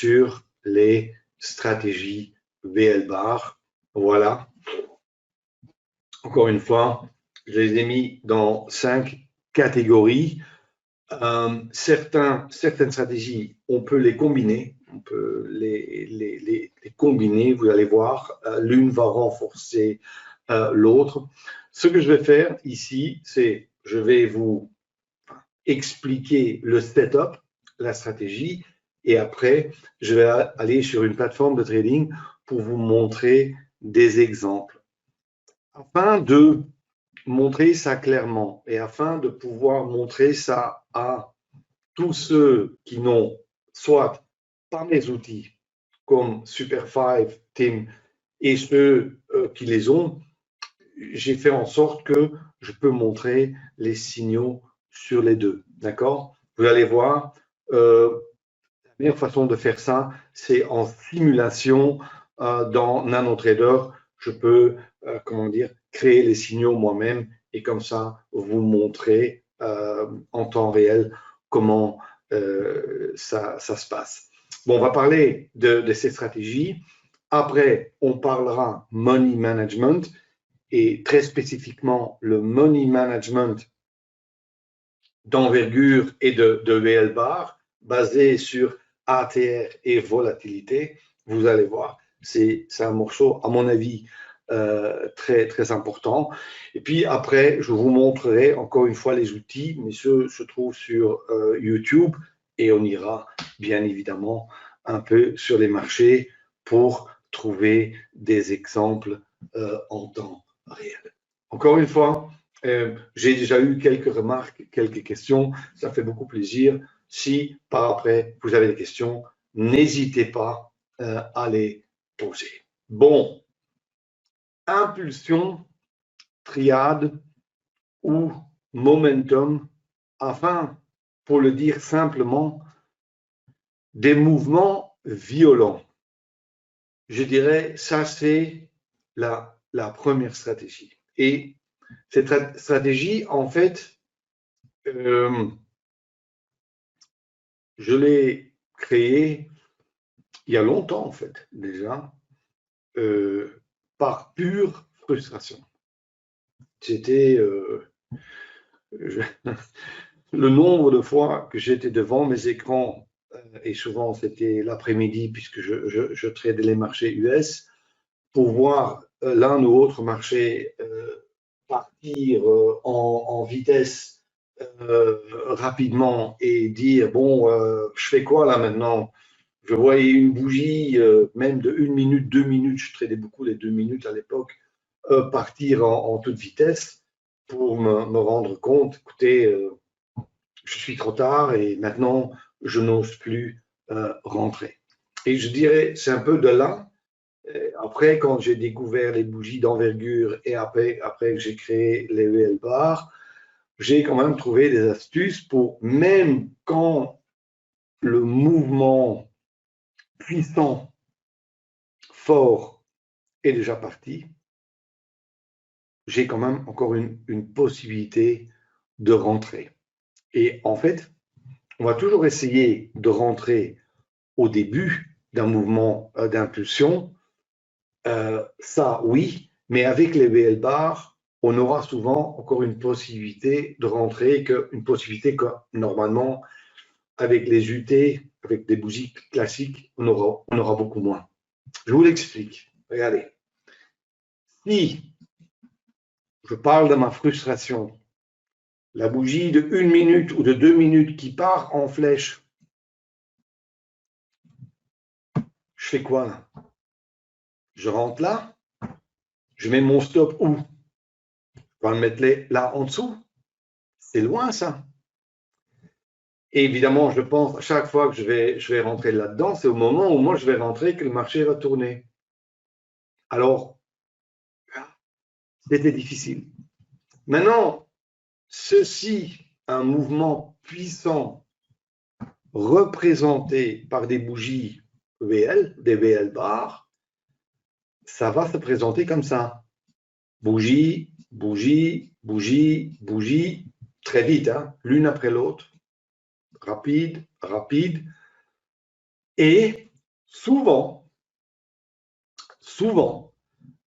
sur les stratégies VL bar. Voilà. Encore une fois, je les ai mis dans 5 catégories. Certaines stratégies, on peut les combiner. On peut les combiner, vous allez voir. L'une va renforcer l'autre. Ce que je vais faire ici, c'est je vais vous expliquer le setup, la stratégie, et après, je vais aller sur une plateforme de trading pour vous montrer des exemples. Afin de montrer ça clairement et afin de pouvoir montrer ça à tous ceux qui n'ont soit pas mes outils comme Super 5, Tim, et ceux qui les ont, j'ai fait en sorte que je peux montrer les signaux sur les deux. D'accord? Vous allez voir, la meilleure façon de faire ça, c'est en simulation dans NanoTrader. Je peux, comment dire, créer les signaux moi-même et comme ça, vous montrer en temps réel comment ça se passe. Bon, on va parler de ces stratégies. Après, on parlera money management et très spécifiquement le money management d'envergure et de VL bar basé sur ATR et volatilité. Vous allez voir, c'est un morceau, à mon avis, très, très important. Et puis après, je vous montrerai encore une fois les outils, mais ceux se trouvent sur YouTube et on ira bien évidemment un peu sur les marchés pour trouver des exemples en temps réel. Encore une fois, j'ai déjà eu quelques remarques, quelques questions. Ça fait beaucoup plaisir. Si par après vous avez des questions, n'hésitez pas à les poser. Bon, impulsion, triade ou momentum, enfin, pour le dire simplement, des mouvements violents. Je dirais, ça c'est la première stratégie. Et cette stratégie, en fait, je l'ai créée il y a longtemps, en fait, déjà, par pure frustration. C'était le nombre de fois que j'étais devant mes écrans, et souvent c'était l'après-midi, puisque je tradais les marchés US, pour voir l'un ou l'autre marché partir en vitesse rapidement et dire bon, je fais quoi là maintenant? Je voyais une bougie, même de 1 minute, 2 minutes, je tradais beaucoup les 2 minutes à l'époque, partir en toute vitesse pour me rendre compte, écoutez, je suis trop tard et maintenant je n'ose plus rentrer. Et je dirais, c'est un peu de là. Après, quand j'ai découvert les bougies d'envergure et après que j'ai créé les VL bar, j'ai quand même trouvé des astuces pour, même quand le mouvement puissant, fort est déjà parti, j'ai quand même encore une possibilité de rentrer. Et en fait, on va toujours essayer de rentrer au début d'un mouvement d'impulsion. Ça, oui, mais avec les VL bar, on aura souvent encore une possibilité de rentrer, une possibilité que normalement, avec les UT, avec des bougies classiques, on aura beaucoup moins. Je vous l'explique. Regardez. Si je parle de ma frustration, la bougie de 1 minute ou de 2 minutes qui part en flèche, je fais quoi là? Je rentre là, je mets mon stop où? Je vais le mettre là en dessous. C'est loin ça. Et évidemment, je pense à chaque fois que je vais rentrer là-dedans, c'est au moment où moi je vais rentrer que le marché va tourner. Alors, c'était difficile. Maintenant, ceci, un mouvement puissant représenté par des bougies VL, des VL bar, ça va se présenter comme ça. Bougie, bougie, bougie, bougie, très vite, hein, l'une après l'autre, rapide, rapide. Et souvent,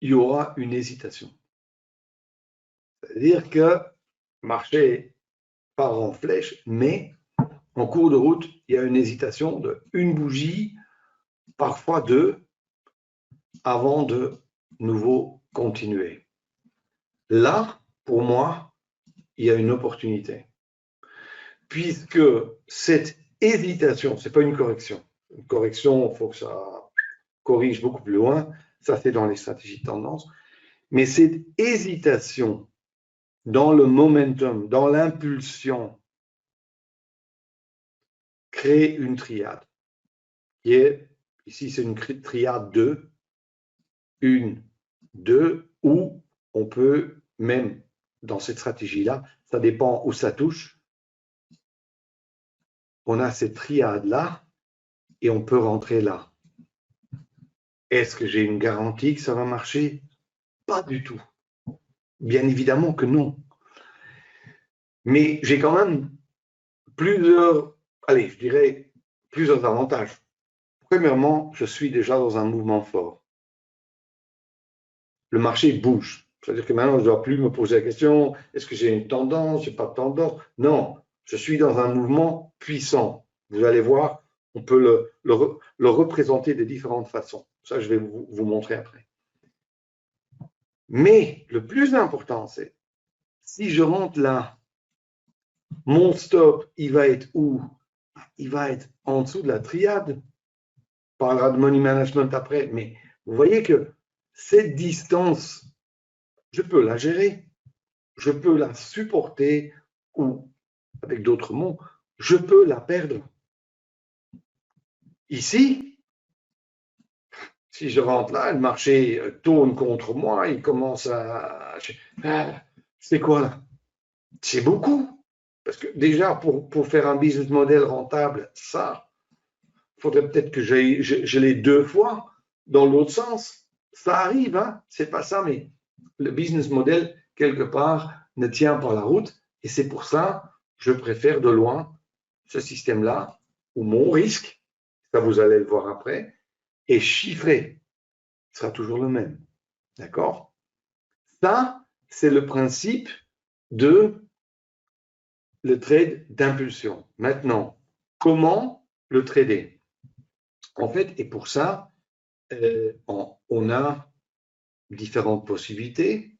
il y aura une hésitation. C'est-à-dire que marché part en flèche, mais en cours de route, il y a une hésitation de une bougie, parfois deux, avant de nouveau continuer. Là, pour moi, il y a une opportunité. Puisque cette hésitation, ce n'est pas une correction. Une correction, il faut que ça corrige beaucoup plus loin. Ça, c'est dans les stratégies de tendance. Mais cette hésitation dans le momentum, dans l'impulsion, crée une triade. Qui est, ici, c'est une triade 2, 1, 2, où on peut, même dans cette stratégie-là, ça dépend où ça touche, on a cette triade-là et on peut rentrer là. Est-ce que j'ai une garantie que ça va marcher? Pas du tout. Bien évidemment que non. Mais j'ai quand même plusieurs avantages. Premièrement, je suis déjà dans un mouvement fort. Le marché bouge. C'est-à-dire que maintenant, je ne dois plus me poser la question, est-ce que j'ai une tendance, je n'ai pas de tendance? Non, je suis dans un mouvement puissant. Vous allez voir, on peut le représenter de différentes façons. Ça, je vais vous montrer après. Mais le plus important, c'est si je rentre là, mon stop, il va être où? Il va être en dessous de la triade. On parlera de money management après, mais vous voyez que cette distance, je peux la gérer, je peux la supporter, ou avec d'autres mots, je peux la perdre. Ici, si je rentre là, le marché tourne contre moi, il commence à... C'est quoi là? C'est beaucoup. Parce que déjà, pour faire un business model rentable, ça, il faudrait peut-être que je l'ai deux fois dans l'autre sens. Ça arrive, hein? C'est pas ça, mais le business model, quelque part, ne tient pas la route. Et c'est pour ça que je préfère de loin ce système-là, où mon risque, ça vous allez le voir après, est chiffré. Ce sera toujours le même. D'accord? Ça, c'est le principe de le trade d'impulsion. Maintenant, comment le trader? En fait, et pour ça, on a différentes possibilités.